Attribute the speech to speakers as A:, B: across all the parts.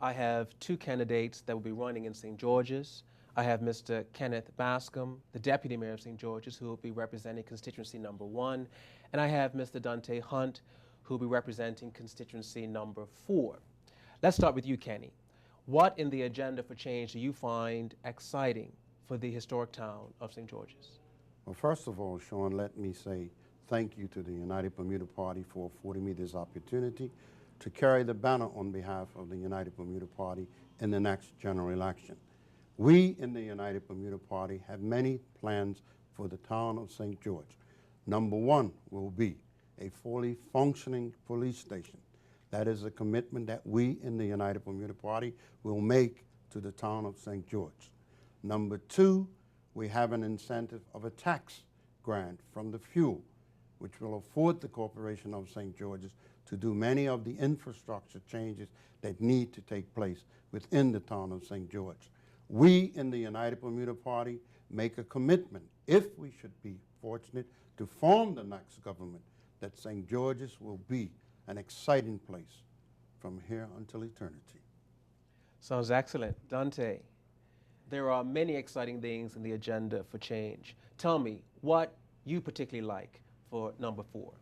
A: I have two candidates that will be running in St. George's. I have Mr. Kenneth Bascome, the Deputy Mayor of St. George's, who will be representing constituency number 1. And I have Mr. Donte Hunt, who will be representing constituency number 4. Let's start with you, Kenny. What in the agenda for change do you find exciting for the historic town of St. George's?
B: Well, first of all, Sean, let me say thank you to the United Bermuda Party for affording me this opportunity to carry the banner on behalf of the United Bermuda Party in the next general election. We in the United Bermuda Party have many plans for the town of St. George. Number 1 will be a fully functioning police station. That is a commitment that we in the United Bermuda Party will make to the town of St. George. Number 2, we have an incentive of a tax grant from the fuel, which will afford the Corporation of St. George's to do many of the infrastructure changes that need to take place within the town of St. George. We in the United Bermuda Party make a commitment, if we should be fortunate to form the next government, that St. George's will be an exciting place from here until eternity.
A: Sounds excellent. Donte, there are many exciting things in the agenda for change. Tell me what you particularly like for number 4.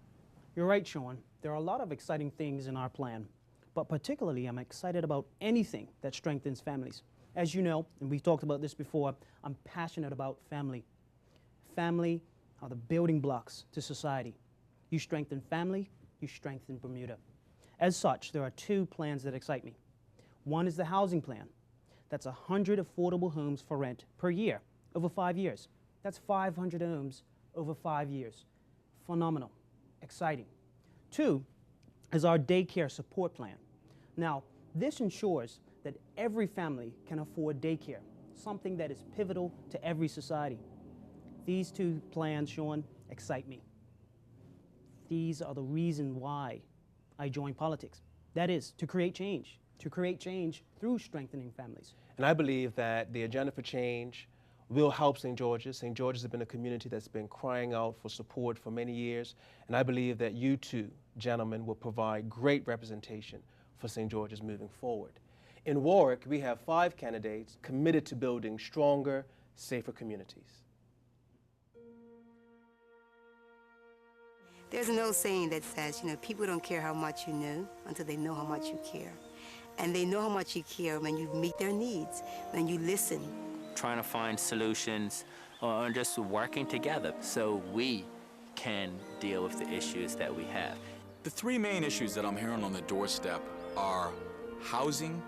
C: You're right, Sean. There are a lot of exciting things in our plan, but particularly I'm excited about anything that strengthens families. As you know, and we've talked about this before, I'm passionate about family. Family are the building blocks to society. You strengthen family, you strengthen Bermuda. As such, there are 2 plans that excite me. One is the housing plan. That's 100 affordable homes for rent per year over 5 years. That's 500 homes over 5 years. Phenomenal, exciting. 2 is our daycare support plan. Now, this ensures that every family can afford daycare, something that is pivotal to every society. These 2 plans, Sean, excite me. These are the reason why I joined politics. That is, to create change through strengthening families.
A: And I believe that the agenda for change will help St. George's. St. George's has been a community that's been crying out for support for many years, and I believe that you 2 gentlemen will provide great representation for St. George's moving forward. In Warwick, we have 5 candidates committed to building stronger, safer communities.
D: There's an old saying that says, people don't care how much you know until they know how much you care. And they know how much you care when you meet their needs, when you listen.
E: Trying to find solutions or just working together so we can deal with the issues that we have.
F: The 3 main issues that I'm hearing on the doorstep are housing,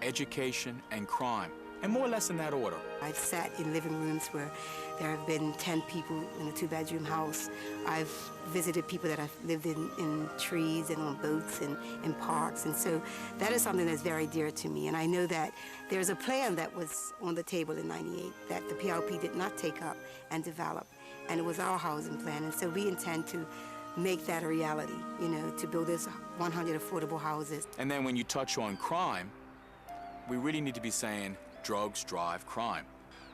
F: education, and crime, and more or less in that order.
D: I've sat in living rooms where there have been 10 people in a 2-bedroom house. I've visited people that have lived in trees and on boats and in parks, and so that is something that's very dear to me. And I know that there's a plan that was on the table in '98 that the PLP did not take up and develop, and it was our housing plan, and so we intend to make that a reality, to build this 100 affordable houses.
F: And then when you touch on crime, we really need to be saying drugs drive crime.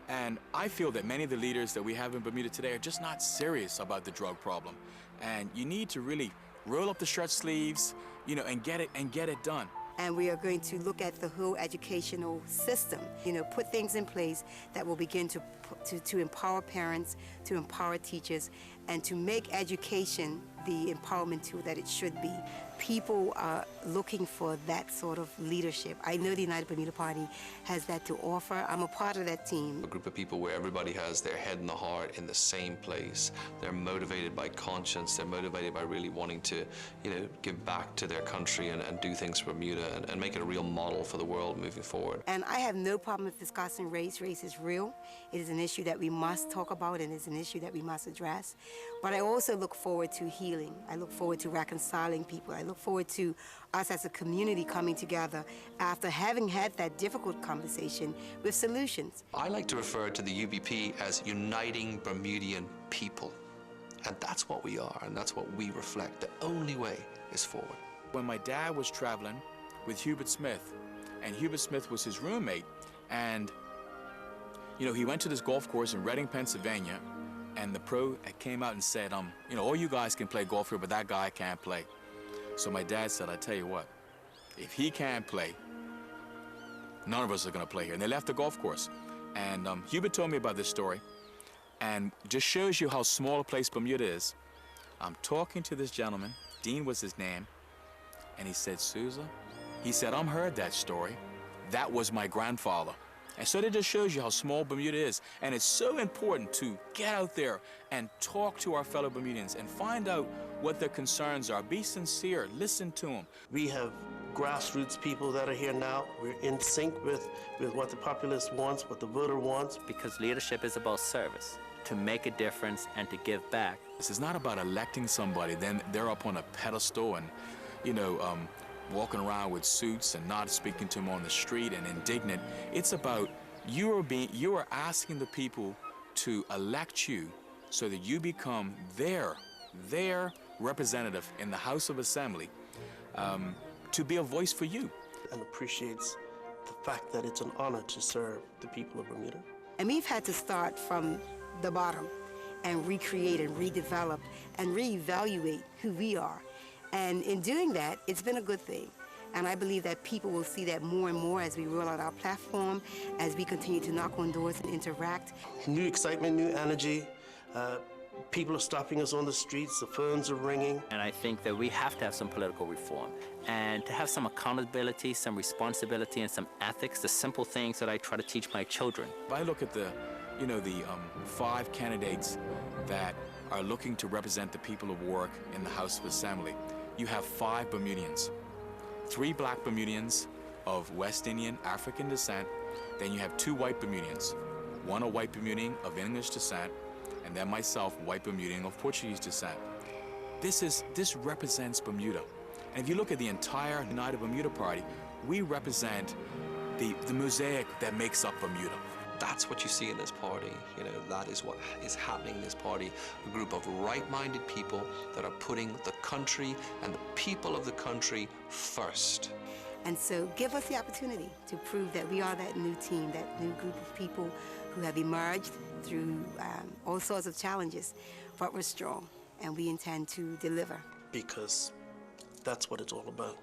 F: And I feel that many of the leaders that we have in Bermuda today are just not serious about the drug problem. And you need to really roll up the shirt sleeves, and get it done.
D: And we are going to look at the whole educational system, put things in place that will begin to empower parents, to empower teachers, and to make education the empowerment tool that it should be. People are looking for that sort of leadership. I know the United Bermuda Party has that to offer. I'm a part of that team.
G: A group of people where everybody has their head and the heart in the same place. They're motivated by conscience. They're motivated by really wanting to, give back to their country and do things for Bermuda and make it a real model for the world moving forward.
D: And I have no problem with discussing race. Race is real. It is an issue that we must talk about, and it's an issue that we must address. But I also look forward to healing. I look forward to reconciling people. I look forward to us as a community coming together after having had that difficult conversation with solutions.
G: I like to refer to the UBP as uniting Bermudian people. And that's what we are, and that's what we reflect. The only way is forward.
F: When my dad was traveling with Hubert Smith, and Hubert Smith was his roommate, and he went to this golf course in Reading, Pennsylvania, and the pro came out and said, all you guys can play golf here, but that guy can't play. So my dad said, I tell you what, if he can't play, None of us are going to play here. And they left the golf course. And Hubert told me about this story, and just shows you how small a place Bermuda is. I'm talking to this gentleman, Dean was his name, and he said, Sousa, he said, I'm heard that story. That was my grandfather. And so that just shows you how small Bermuda is. And it's so important to get out there and talk to our fellow Bermudians and find out what their concerns are. Be sincere, listen to them.
H: We have grassroots people that are here now. We're in sync with what the populace wants, what the voter wants.
E: Because leadership is about service, to make a difference and to give back.
F: This is not about electing somebody, then they're up on a pedestal and, you know, walking around with suits and not speaking to them on the street and indignant. It's about you are asking the people to elect you so that you become their representative in the House of Assembly, to be a voice for you.
H: And appreciates the fact that it's an honor to serve the people of Bermuda.
D: And we've had to start from the bottom and recreate and redevelop and reevaluate who we are. And in doing that, it's been a good thing. And I believe that people will see that more and more as we roll out our platform, as we continue to knock on doors and interact.
H: New excitement, new energy. People are stopping us on the streets, the phones are ringing.
E: And I think that we have to have some political reform and to have some accountability, some responsibility, and some ethics, the simple things that I try to teach my children.
F: If I look at the 5 candidates that are looking to represent the people of Warwick in the House of Assembly, you have 5 Bermudians, 3 black Bermudians of West Indian, African descent, then you have 2 white Bermudians, one a white Bermudian of English descent, and then myself, white Bermudian of Portuguese descent. This represents Bermuda. And if you look at the entire United Bermuda Party, we represent the mosaic that makes up Bermuda.
G: That's what you see in this party. You know, that is what is happening in this party. A group of right-minded people that are putting the country and the people of the country first.
D: And so give us the opportunity to prove that we are that new team, that new group of people who have emerged through all sorts of challenges, but we're strong and we intend to deliver.
H: Because that's what it's all about.